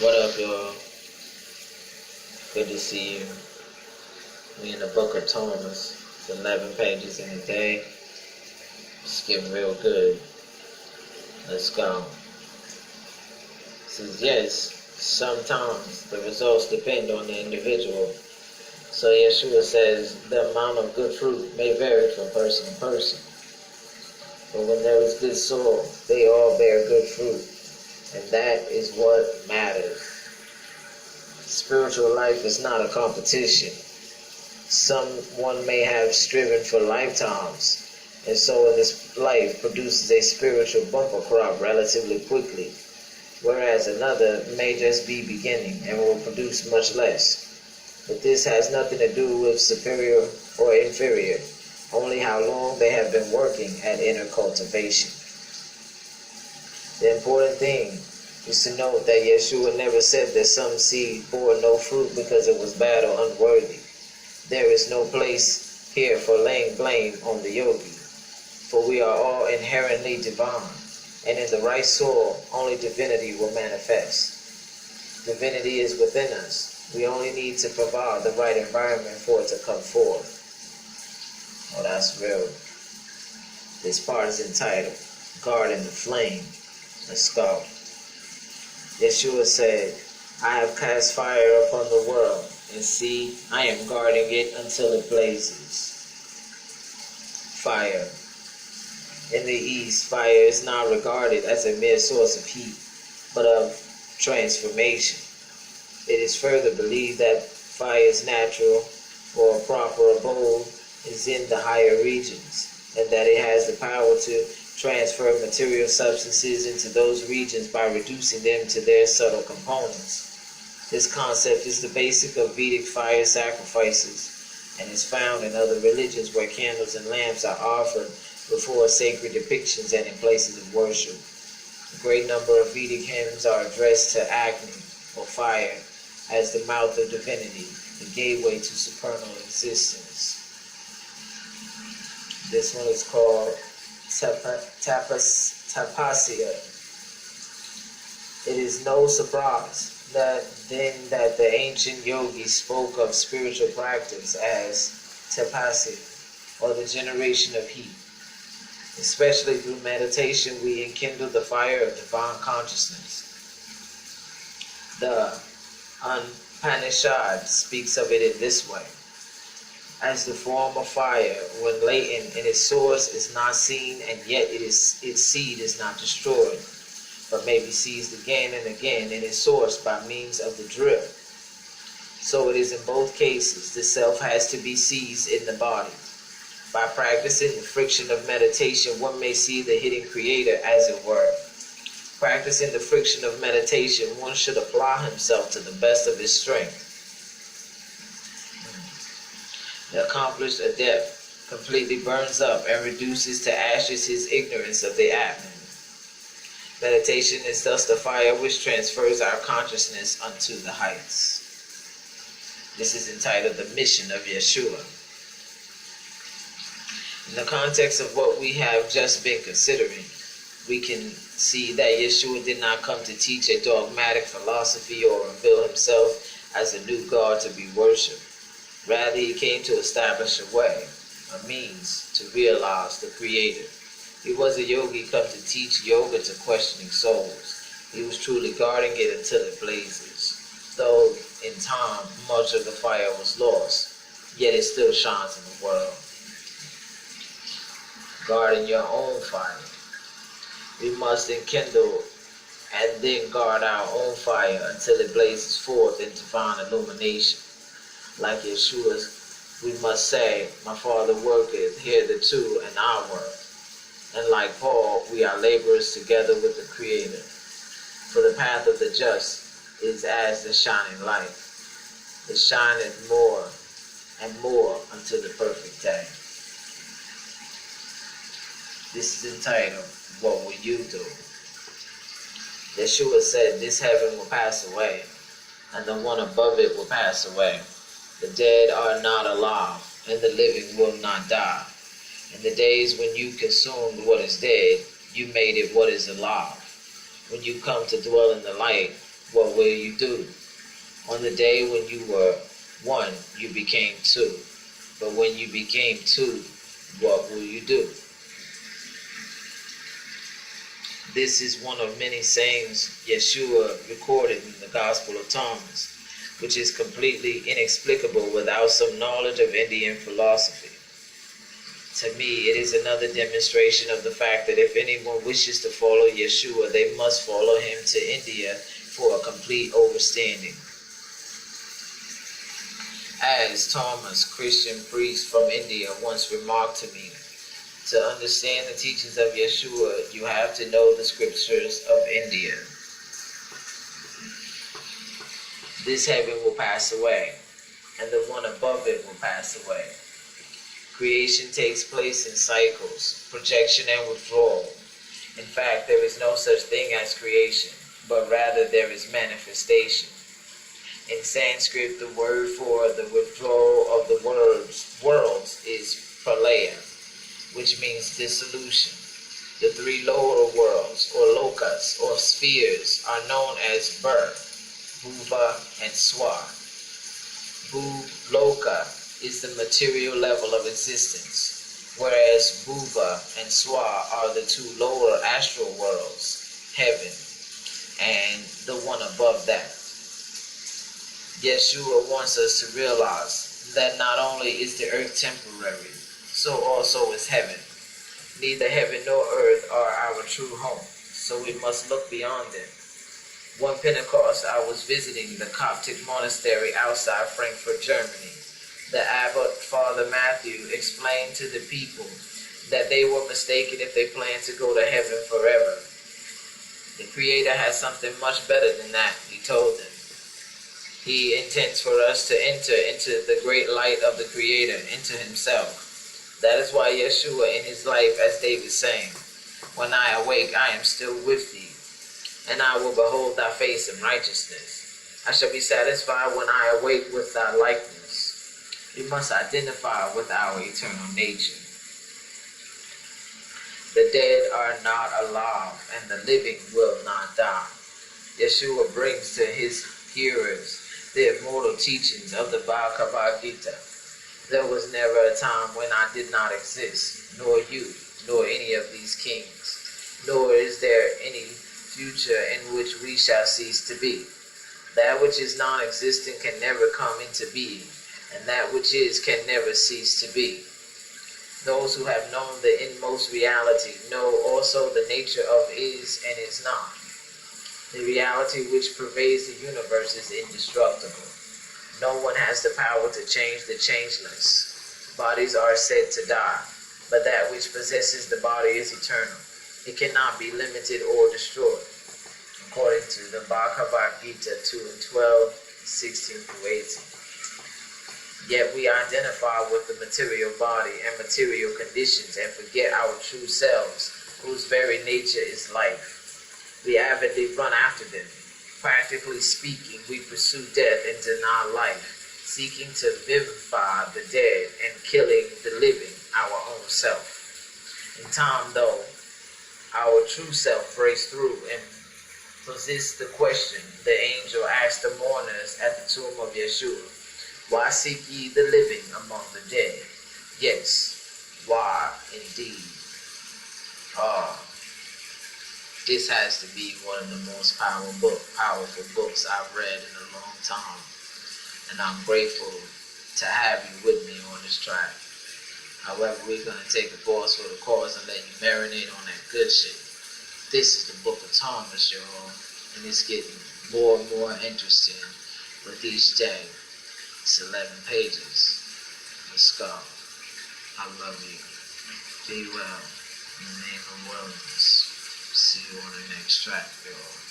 What up, y'all? Good to see you. We in the book of Thomas. It's 11 pages in a day. It's getting real good. Let's go. It says, yes, sometimes the results depend on the individual. So Yeshua says the amount of good fruit may vary from person to person. But when there is good soil, they all bear good fruit. And that is what matters. Spiritual life is not a competition. Someone may have striven for lifetimes, and so in this life produces a spiritual bumper crop relatively quickly, whereas another may just be beginning and will produce much less. But this has nothing to do with superior or inferior, only how long they have been working at inner cultivation. The important thing is to note that Yeshua never said that some seed bore no fruit because it was bad or unworthy. There is no place here for laying blame on the yogi, for we are all inherently divine, and in the right soil, only divinity will manifest. Divinity is within us. We only need to provide the right environment for it to come forth. Oh, that's real. This part is entitled, Guarding the Flame. Let's go. Yeshua said, I have cast fire upon the world, and see, I am guarding it until it blazes. Fire. In the East, fire is not regarded as a mere source of heat, but of transformation. It is further believed that fire's natural or proper abode is in the higher regions, and that it has the power to transfer material substances into those regions by reducing them to their subtle components. This concept is the basic of Vedic fire sacrifices and is found in other religions where candles and lamps are offered before sacred depictions and in places of worship. A great number of Vedic hymns are addressed to Agni, or fire, as the mouth of divinity, the gateway to supernal existence. This one is called Tapasya. It is no surprise that the ancient yogis spoke of spiritual practice as tapasya, or the generation of heat. Especially through meditation, we enkindle the fire of divine consciousness. The Upanishad speaks of it in this way. As the form of fire, when latent in its source, is not seen, and yet its seed is not destroyed, but may be seized again and again in its source by means of the drill. So it is in both cases. The self has to be seized in the body. By practicing the friction of meditation, one may see the hidden creator, as it were. Practicing the friction of meditation, one should apply himself to the best of his strength. The accomplished adept completely burns up and reduces to ashes his ignorance of the Atman. Meditation is thus the fire which transfers our consciousness unto the heights. This is entitled The Mission of Yeshua. In the context of what we have just been considering, we can see that Yeshua did not come to teach a dogmatic philosophy or reveal himself as a new God to be worshipped. Rather, he came to establish a way, a means to realize the Creator. He was a yogi come to teach yoga to questioning souls. He was truly guarding it until it blazes. Though in time much of the fire was lost, yet it still shines in the world. Guarding your own fire. We must enkindle and then guard our own fire until it blazes forth in divine illumination. Like Yeshua, we must say, my Father worketh hitherto, and I work. And like Paul, we are laborers together with the Creator. For the path of the just is as the shining light. It shineth more and more unto the perfect day. This is entitled, What Will You Do? Yeshua said, this heaven will pass away, and the one above it will pass away. The dead are not alive, and the living will not die. In the days when you consumed what is dead, you made it what is alive. When you come to dwell in the light, what will you do? On the day when you were one, you became two. But when you became two, what will you do? This is one of many sayings Yeshua recorded in the Gospel of Thomas, which is completely inexplicable without some knowledge of Indian philosophy. To me, it is another demonstration of the fact that if anyone wishes to follow Yeshua, they must follow him to India for a complete understanding. As Thomas, Christian priest from India, once remarked to me, to understand the teachings of Yeshua, you have to know the scriptures of India. This heaven will pass away, and the one above it will pass away. Creation takes place in cycles, projection and withdrawal. In fact, there is no such thing as creation, but rather there is manifestation. In Sanskrit, the word for the withdrawal of the worlds is pralaya, which means dissolution. The three lower worlds, or lokas, or spheres, are known as Bhur, Bhuva, and Swa. Loka is the material level of existence, whereas Bhuva and Swa are the two lower astral worlds, heaven, and the one above that. Yeshua wants us to realize that not only is the earth temporary, so also is heaven. Neither heaven nor earth are our true home, so we must look beyond them. One Pentecost, I was visiting the Coptic monastery outside Frankfurt, Germany. The abbot, Father Matthew, explained to the people that they were mistaken if they planned to go to heaven forever. The Creator has something much better than that, he told them. He intends for us to enter into the great light of the Creator, into himself. That is why Yeshua in his life, as David sang, when I awake, I am still with thee, and I will behold thy face in righteousness. I shall be satisfied when I awake with thy likeness. We must identify with our eternal nature. The dead are not alive, and the living will not die. Yeshua brings to his hearers the immortal teachings of the Bhagavad Gita. There was never a time when I did not exist, nor you, nor any of these kings, nor is there any future in which we shall cease to be. That which is non-existent can never come into being, and that which is can never cease to be. Those who have known the inmost reality know also the nature of is and is not. The reality which pervades the universe is indestructible. No one has the power to change the changeless. Bodies are said to die, but that which possesses the body is eternal. It cannot be limited or destroyed. According to the Bhagavad Gita 2:12, 16 through 18. Yet we identify with the material body and material conditions and forget our true selves, whose very nature is life. We avidly run after them. Practically speaking, we pursue death and deny life, seeking to vivify the dead and killing the living, our own self. In time, though, our true self breaks through and posits the question the angel asked the mourners at the tomb of Yeshua. Why seek ye the living among the dead? Yes, why indeed? This has to be one of the most powerful books I've read in a long time. And I'm grateful to have you with me on this track. However, we're going to take a pause for the cause and let you marinate on that good shit. This is the Book of Thomas, y'all. And it's getting more and more interesting with each day. It's 11 pages. Let's go. I love you. Be well. In the name of wellness. See you on the next track, y'all.